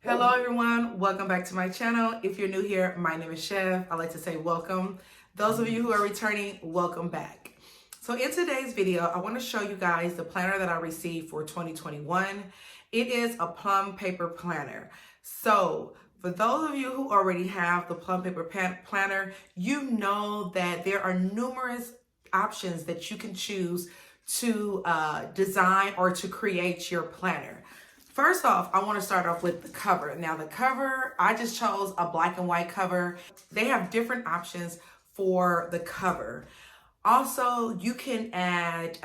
Hello everyone, welcome back to my channel. If you're new here, my name is Chef. I like to say welcome. Those of you who are returning, welcome back. So in today's video, I want to show you guys the planner that I received for 2021. It is a Plum paper planner. So for those of you who already have the Plum paper planner, you know that there are numerous options that you can choose to design or to create your planner. First off, I want to start off with the cover. Now the cover, I just chose a black and white cover. They have different options for the cover. Also, you can add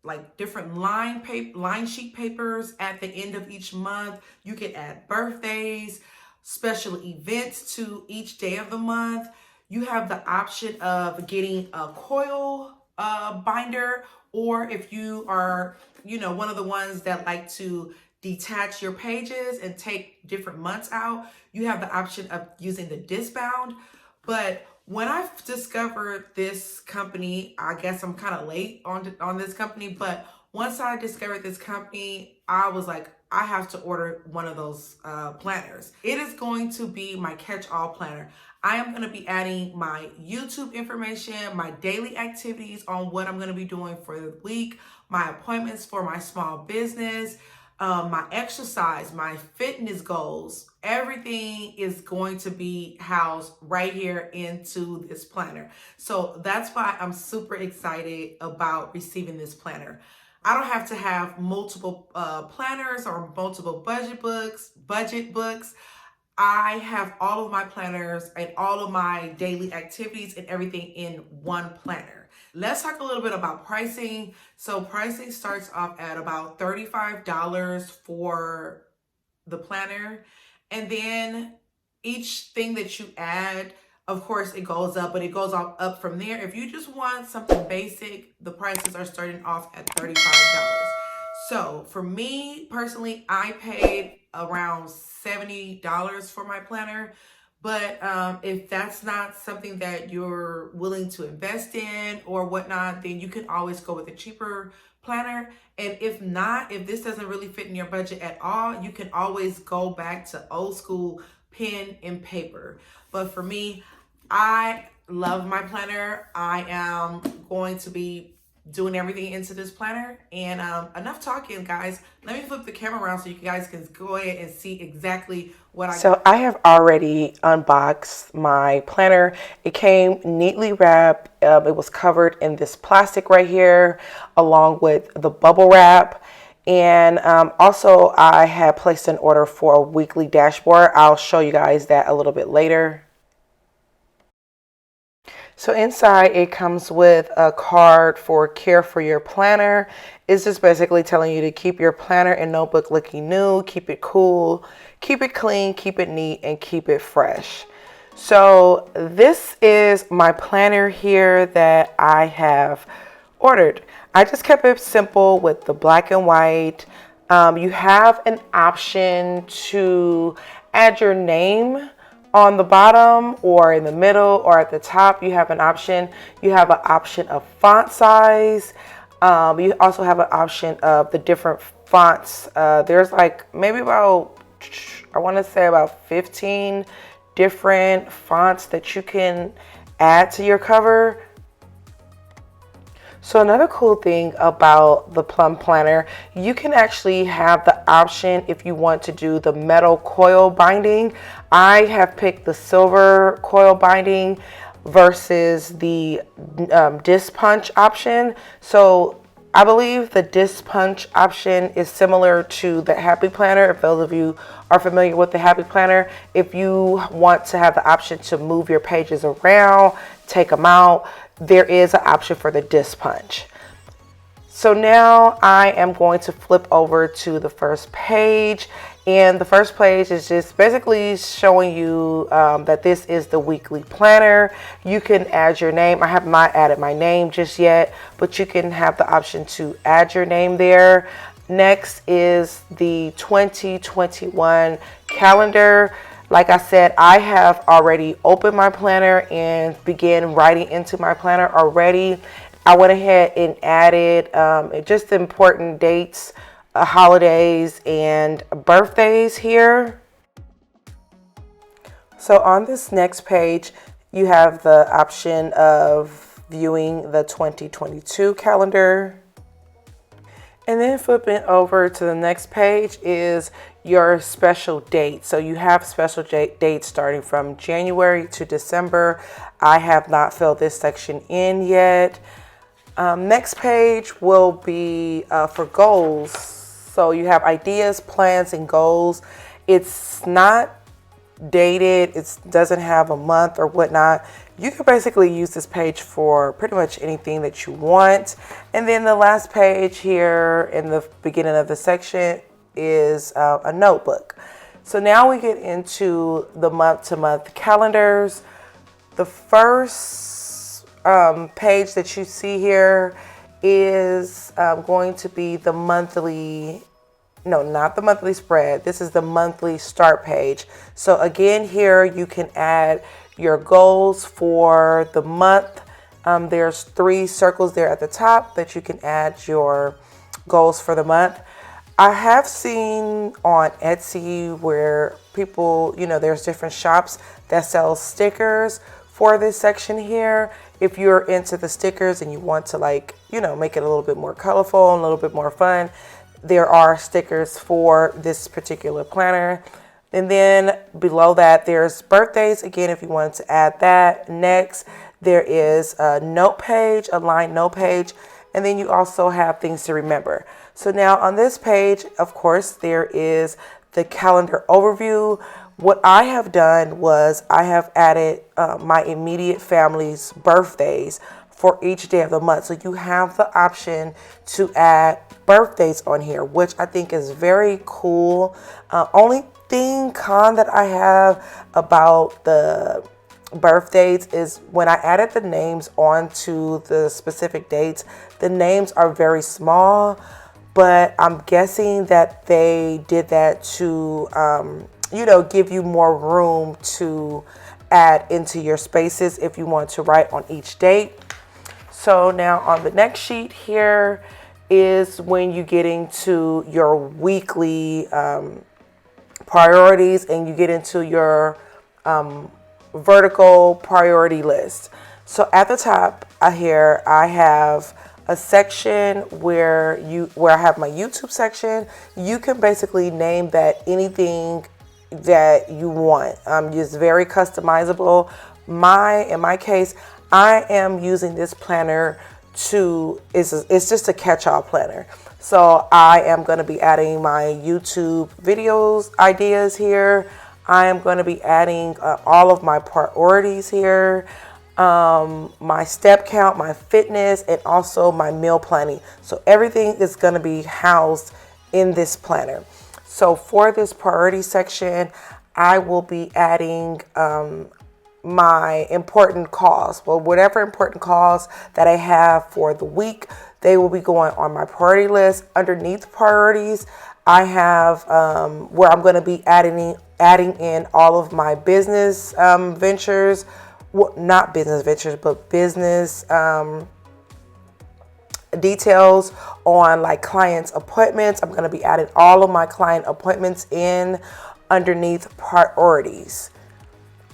like different line sheet papers at the end of each month. You can add birthdays, special events to each day of the month. You have the option of getting a coil binder, or if you are, one of the ones that like to detach your pages and take different months out, you have the option of using the disc bound. But when I discovered this company, I guess I'm kind of late on this company, but once I discovered this company, I was like, I have to order one of those planners. It is going to be my catch-all planner. I am going to be adding my YouTube information, my daily activities on what I'm going to be doing for the week, my appointments for my small business, my exercise, my fitness goals. Everything is going to be housed right here into this planner. So that's why I'm super excited about receiving this planner. I don't have to have multiple planners or multiple budget books. I have all of my planners and all of my daily activities and everything in one planner. Let's talk a little bit about pricing. So pricing starts off at about $35 for the planner. And then each thing that you add, of course, it goes up, but it goes up from there. If you just want something basic, the prices are starting off at $35. So for me personally, I paid around $70 for my planner. But if that's not something that you're willing to invest in or whatnot, then you can always go with a cheaper planner. And if not, if this doesn't really fit in your budget at all, you can always go back to old school pen and paper. But for me, I love my planner. I am going to be doing everything into this planner. And enough talking, guys. Let me flip the camera around so you guys can go ahead and see exactly what I got. So I have already unboxed my planner. It came neatly wrapped. It was covered in this plastic right here, along with the bubble wrap. And also I had placed an order for a weekly dashboard. I'll show you guys that a little bit later. So inside it comes with a card for care for your planner. It's just basically telling you to keep your planner and notebook looking new, keep it cool, keep it clean, keep it neat, and keep it fresh. So this is my planner here that I have ordered. I just kept it simple with the black and white. You have an option to add your name on the bottom or in the middle or at the top. You have an option. You have an option of font size. You also have an option of the different fonts. There's like maybe about, I want to say about 15 different fonts that you can add to your cover. So another cool thing about the Plum planner, you can actually have the option if you want to do the metal coil binding. I have picked the silver coil binding versus the disc punch option. So I believe the disc punch option is similar to the Happy Planner. If those of you are familiar with the Happy Planner, if you want to have the option to move your pages around, take them out, there is an option for the disc punch. So now I am going to flip over to the first page, and the first page is just basically showing you that this is the weekly planner. You can add your name. I have not added my name just yet, but you can have the option to add your name there. Next is the 2021 calendar. Like I said, I have already opened my planner and began writing into my planner already. I went ahead and added just important dates holidays and birthdays here. So on this next page, you have the option of viewing the 2022 calendar. And then flipping over to the next page is your special date. So you have special dates starting from January to December. I have not filled this section in yet. Next page will be for goals. So you have ideas, plans, and goals. It's not dated, it doesn't have a month or whatnot. You can basically use this page for pretty much anything that you want. And then the last page here in the beginning of the section is a notebook. So now we get into the month-to-month calendars. The first page that you see here is going to be the monthly. No, not the monthly spread. This is the monthly start page. So again, here you can add your goals for the month. There's 3 circles there at the top that you can add your goals for the month. I have seen on Etsy where people, there's different shops that sell stickers for this section here. If you're into the stickers and you want to make it a little bit more colorful and a little bit more fun, there are stickers for this particular planner. And then below that, there's birthdays. Again, if you wanted to add that. Next, there is a note page, a line note page. And then you also have things to remember. So now on this page, of course, there is the calendar overview. What I have done was I have added my immediate family's birthdays for each day of the month. So you have the option to add birthdays on here, which I think is very cool. Only con that I have about the birthdays is when I added the names onto the specific dates, the names are very small, but I'm guessing that they did that to, give you more room to add into your spaces if you want to write on each date. So now on the next sheet here is when you get into your weekly priorities and you get into your vertical priority list. So at the top here I have a section where I have my YouTube section. You can basically name that anything that you want. It's very customizable. In my case, I am using this planner it's just a catch-all planner. So I am going to be adding my YouTube videos ideas here. I am going to be adding all of my priorities here, my step count, my fitness, and also my meal planning. So everything is going to be housed in this planner. So for this priority section, I will be adding my important calls. Well, whatever important calls that I have for the week, they will be going on my priority list. Underneath priorities, I have where I'm going to be adding in all of my business ventures. Well, not business ventures, but business details on like clients' appointments. I'm going to be adding all of my client appointments in underneath priorities.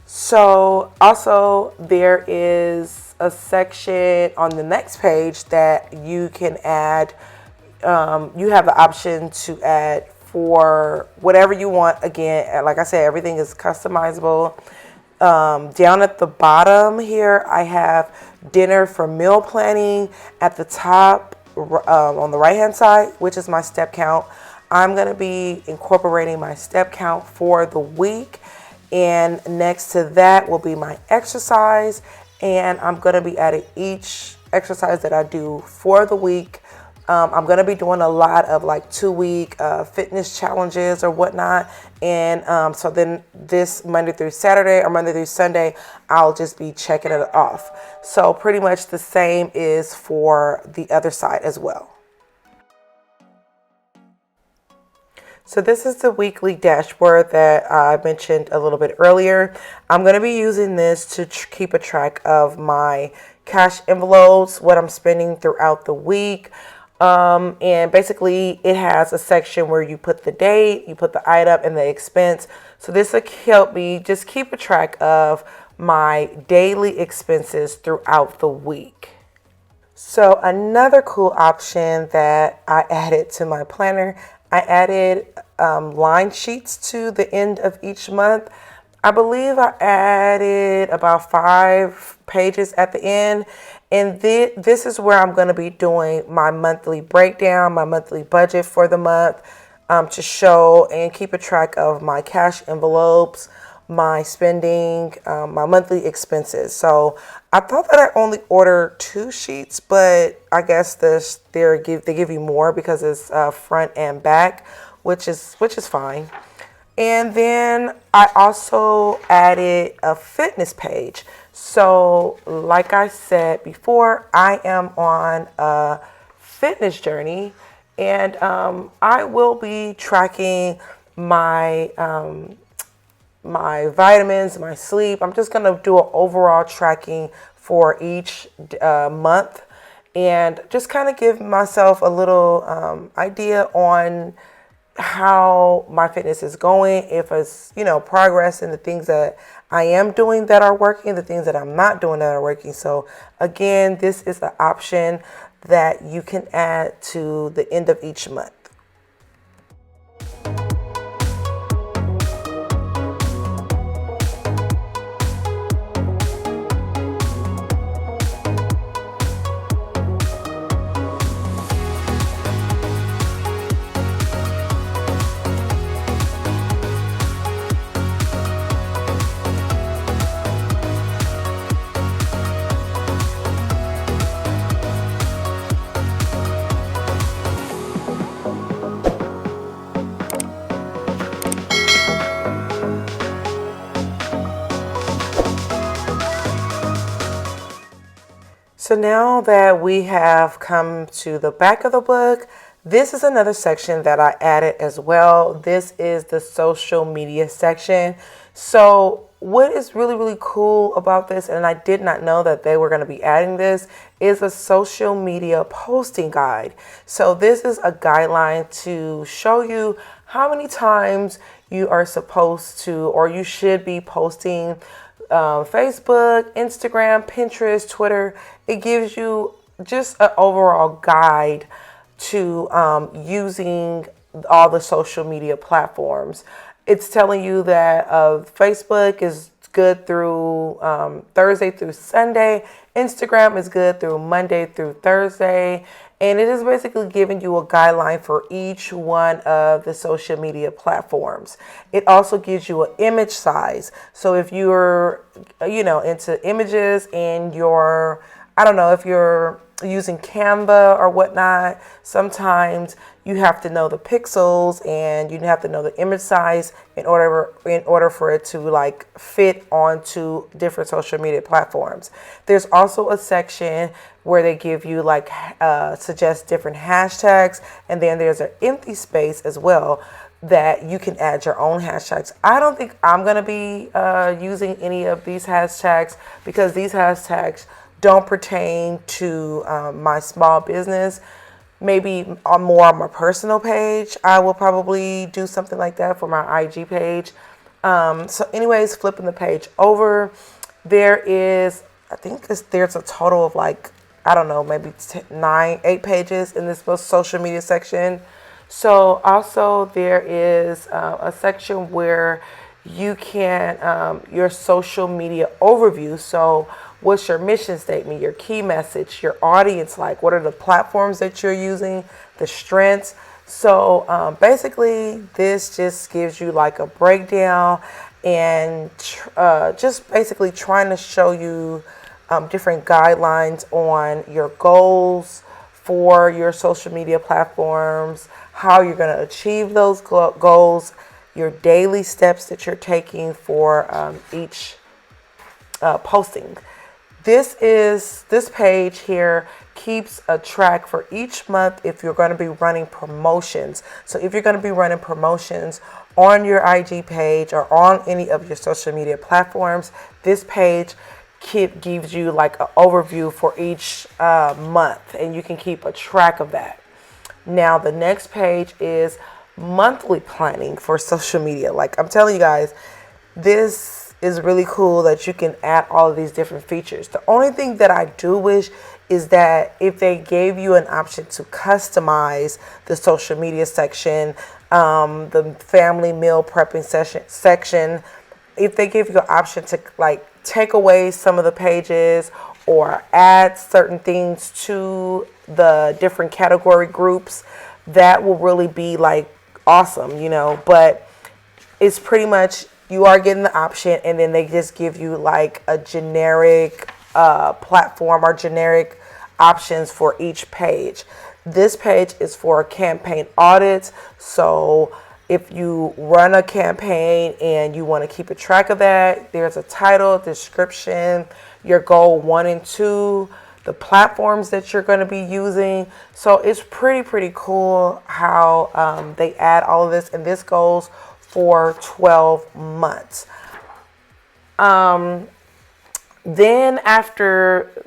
So also there is a section on the next page that you can add. You have the option to add for whatever you want. Again, like I said, everything is customizable. Down at the bottom here, I have dinner for meal planning. At the top on the right hand side, which is my step count, I'm going to be incorporating my step count for the week. And next to that will be my exercise, and I'm going to be adding each exercise that I do for the week. I'm going to be doing a lot of like 2-week fitness challenges or whatnot. And so then this Monday through Saturday or Monday through Sunday, I'll just be checking it off. So pretty much the same is for the other side as well. So this is the weekly dashboard that I mentioned a little bit earlier. I'm going to be using this to keep a track of my cash envelopes, what I'm spending throughout the week. And basically it has a section where you put the date, you put the item and the expense. So this will help me just keep a track of my daily expenses throughout the week. So another cool option that I added to my planner, I added line sheets to the end of each month. I believe I added about 5 pages at the end. And this is where I'm going to be doing my monthly breakdown, my monthly budget for the month, to show and keep a track of my cash envelopes, my spending, my monthly expenses. So I thought that I only ordered 2 sheets, but I guess they give you more because it's front and back, which is fine. And then I also added a fitness page. So like I said before, I am on a fitness journey, and I will be tracking my my vitamins, my sleep. I'm just going to do an overall tracking for each month, and just kind of give myself a little idea on how my fitness is going, if it's, progress in the things that I am doing that are working, the things that I'm not doing that are working. So again, this is an option that you can add to the end of each month. So now that we have come to the back of the book, this is another section that I added as well. This is the social media section. So what is really, really cool about this, and I did not know that they were going to be adding this, is a social media posting guide. So this is a guideline to show you how many times you are supposed to, or you should be posting Facebook, Instagram, Pinterest, Twitter. It gives you just an overall guide to using all the social media platforms. It's telling you that Facebook is good through Thursday through Sunday. Instagram is good through Monday through Thursday. And it is basically giving you a guideline for each one of the social media platforms. It also gives you an image size. So if you're, into images and I don't know, if you're using Canva or whatnot, sometimes you have to know the pixels and you have to know the image size in order for it to fit onto different social media platforms. There's also a section where they give you suggest different hashtags, and then there's an empty space as well that you can add your own hashtags. I don't think I'm going to be using any of these hashtags because these hashtags don't pertain to my small business. Maybe more on my personal page, I will probably do something like that for my IG page. So anyways, flipping the page over, there's a total of maybe 8 pages in this social media section. So also there is a section where you can, your social media overview. So what's your mission statement, your key message, your audience what are the platforms that you're using, the strengths. So basically this just gives you a breakdown and just basically trying to show you different guidelines on your goals for your social media platforms, how you're going to achieve those goals, your daily steps that you're taking for each posting. This page here keeps a track for each month if you're going to be running promotions. So if you're going to be running promotions on your IG page or on any of your social media platforms, this page gives you an overview for each month, and you can keep a track of that. Now the next page is monthly planning for social media. Like I'm telling you guys, this is really cool that you can add all of these different features. The only thing that I do wish is that if they gave you an option to customize the social media section, the family meal prepping section, if they give you an option to like take away some of the pages or add certain things to the different category groups, that will really be like awesome, you know. But it's pretty much you are getting the option, and then they just give you like a generic platform or generic options for each page. This page is for campaign audits. So if you run a campaign and you want to keep a track of that, there's a title, description, your goal 1 and 2, the platforms that you're going to be using. So it's pretty cool how they add all of this, and this goes for 12 months. Then after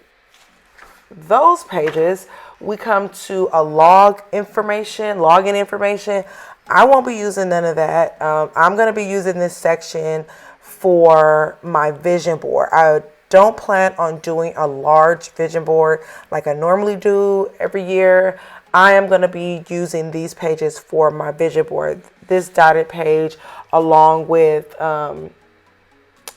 those pages, we come to a login information. I won't be using none of that. I'm going to be using this section for my vision board. I don't plan on doing a large vision board like I normally do every year. I am going to be using these pages for my vision board. This dotted page along with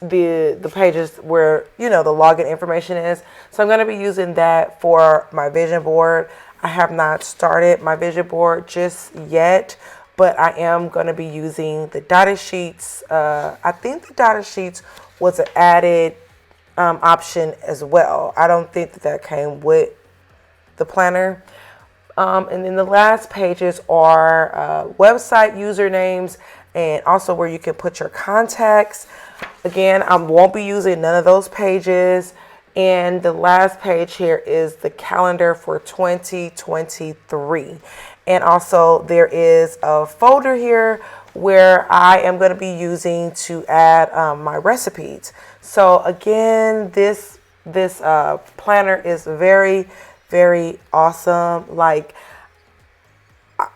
the pages where, you know, the login information is. So I'm going to be using that for my vision board. I have not started my vision board just yet, but I am going to be using the dotted sheets. I think the dotted sheets was an added option as well. I don't think that came with the planner. And then the last pages are website usernames and also where you can put your contacts. Again, I won't be using none of those pages. And the last page here is the calendar for 2023. And also there is a folder here where I am going to be using to add my recipes. So again, this planner is very awesome. Like,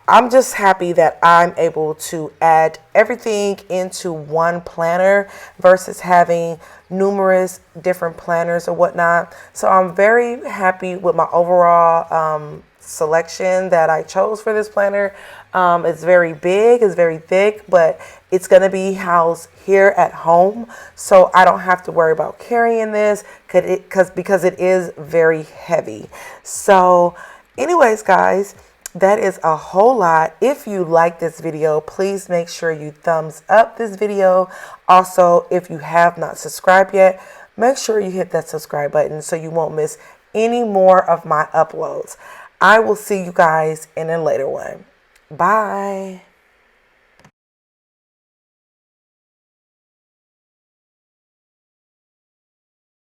I'm just happy that I'm able to add everything into one planner versus having numerous different planners or whatnot. So I'm very happy with my overall selection that I chose for this planner. It's very big, it's very thick, but it's going to be housed here at home, so I don't have to worry about carrying this because it is very heavy. So anyways, guys, that is a whole lot. If you like this video, please make sure you thumbs up this video. Also, if you have not subscribed yet, make sure you hit that subscribe button so you won't miss any more of my uploads. I will see you guys in a later one. Bye.